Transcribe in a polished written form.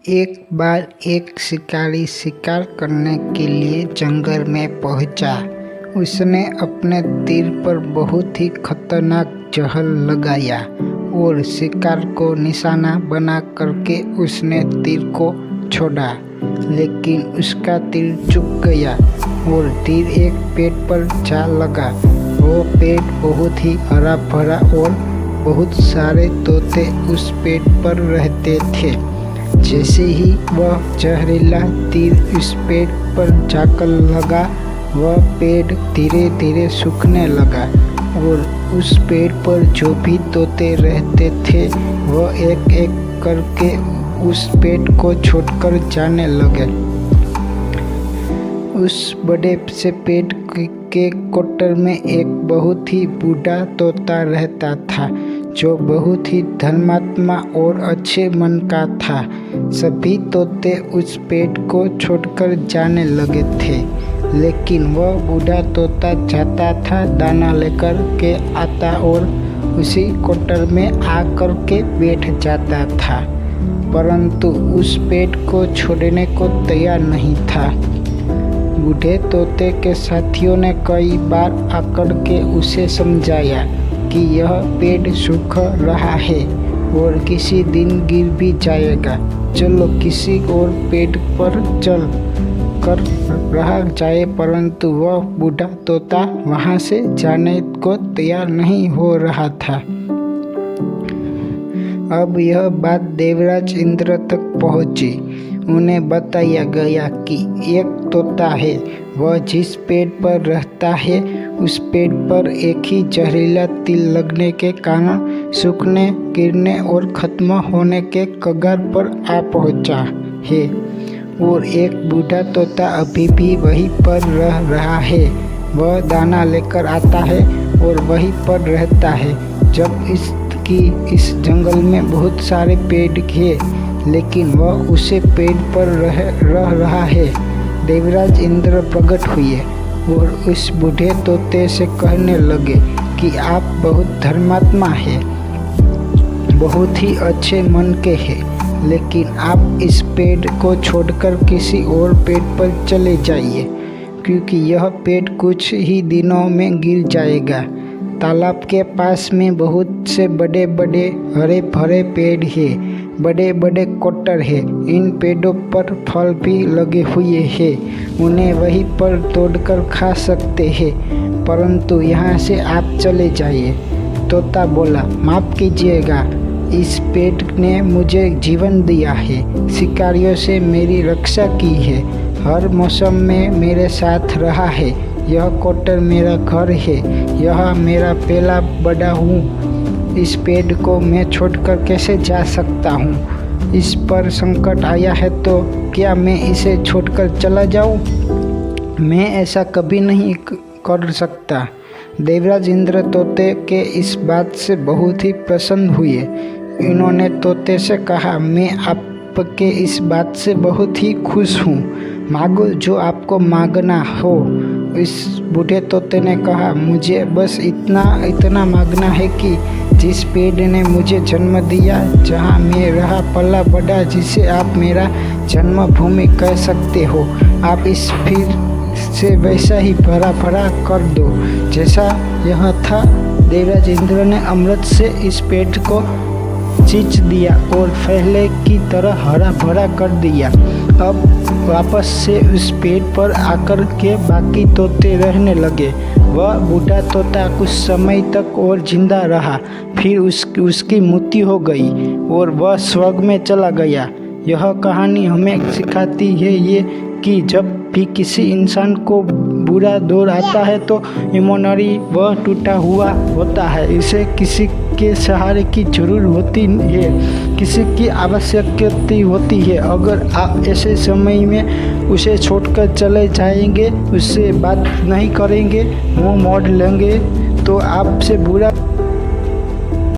एक बार एक शिकारी शिकार करने के लिए जंगल में पहुंचा। उसने अपने तीर पर बहुत ही खतरनाक जहर लगाया और शिकार को निशाना बना करके उसने तीर को छोड़ा, लेकिन उसका तीर चूक गया और तीर एक पेड़ पर जा लगा। वो पेड़ बहुत ही हरा भरा और बहुत सारे तोते उस पेड़ पर रहते थे। जैसे ही वह जहरीला तीर उस पेड़ पर जाकर लगा, वह पेड़ धीरे धीरे सूखने लगा और उस पेड़ पर जो भी तोते रहते थे वह एक एक करके उस पेड़ को छोड़कर जाने लगे। उस बड़े से पेड़ के कोटर में एक बहुत ही बूढ़ा तोता रहता था, जो बहुत ही धर्मात्मा और अच्छे मन का था। सभी तोते उस पेड़ को छोड़कर जाने लगे थे, लेकिन वह बूढ़ा तोता जाता था, दाना लेकर के आता और उसी कोटर में आकर के बैठ जाता था, परंतु उस पेड़ को छोड़ने को तैयार नहीं था। बूढ़े तोते के साथियों ने कई बार आकर के उसे समझाया कि यह पेड़ सूख रहा है और किसी दिन गिर भी जाएगा, चलो किसी और पेड़ पर चल कर रहा जाए, परंतु वह बूढ़ा तोता वहां से जाने को तैयार नहीं हो रहा था। अब यह बात देवराज इंद्र तक पहुंची। उन्हें बताया गया कि एक तोता है, वह जिस पेड़ पर रहता है उस पेड़ पर एक ही जहरीला तीर लगने के कारण सूखने, गिरने और खत्म होने के कगार पर आ पहुंचा है और एक बूढ़ा तोता अभी भी वहीं पर रह रहा है। वह दाना लेकर आता है और वहीं पर रहता है। जब इस जंगल में बहुत सारे पेड़ हैं, लेकिन वह उसे पेड़ पर रह रहा है। देवराज इंद्र प्रकट हुए और उस बूढ़े तोते से कहने लगे कि आप बहुत धर्मात्मा हैं, बहुत ही अच्छे मन के हैं, लेकिन आप इस पेड़ को छोड़कर किसी और पेड़ पर चले जाइए, क्योंकि यह पेड़ कुछ ही दिनों में गिर जाएगा। तालाब के पास में बहुत से बड़े बड़े हरे भरे पेड़ हैं, बड़े बड़े कोटर हैं। इन पेड़ों पर फल भी लगे हुए हैं, उन्हें वहीं पर तोड़कर खा सकते हैं, परंतु यहाँ से आप चले जाइए। तोता बोला, माफ़ कीजिएगा, इस पेड़ ने मुझे जीवन दिया है, शिकारियों से मेरी रक्षा की है, हर मौसम में मेरे साथ रहा है। यह कोटर मेरा घर है, यह मेरा पहला बड़ा हूँ। इस पेड़ को मैं छोड़कर कैसे जा सकता हूँ? इस पर संकट आया है तो क्या मैं इसे छोड़कर चला जाऊँ? मैं ऐसा कभी नहीं कर सकता। देवराज इंद्र तोते के इस बात से बहुत ही प्रसन्न हुए। इन्होंने तोते से कहा, मैं आपके इस बात से बहुत ही खुश हूँ, मांगो जो आपको मांगना हो। इस बूढ़े तोते ने कहा, मुझे बस इतना मांगना है कि जिस पेड़ ने मुझे जन्म दिया, जहाँ मैं रहा पला बड़ा, जिसे आप मेरा जन्मभूमि कह सकते हो, आप इस फिर से वैसा ही भरा भरा कर दो जैसा यह था। देवराज इंद्र ने अमृत से इस पेड़ को सींच दिया और पहले की तरह हरा भरा कर दिया। अब वापस से उस पेड़ पर आकर के बाकी तोते रहने लगे। वह बूढ़ा तोता कुछ समय तक और जिंदा रहा, फिर उसकी मृत्यु हो गई और वह स्वर्ग में चला गया। यह कहानी हमें सिखाती है ये कि जब भी किसी इंसान को बुरा दौर आता है तो ईमानदारी वह टूटा हुआ होता है, इसे किसी के सहारे की जरूर होती है, किसी की आवश्यकता होती है। अगर आप ऐसे समय में उसे छोड़कर चले जाएंगे, उससे बात नहीं करेंगे, मुंह मोड़ लेंगे, तो आपसे बुरा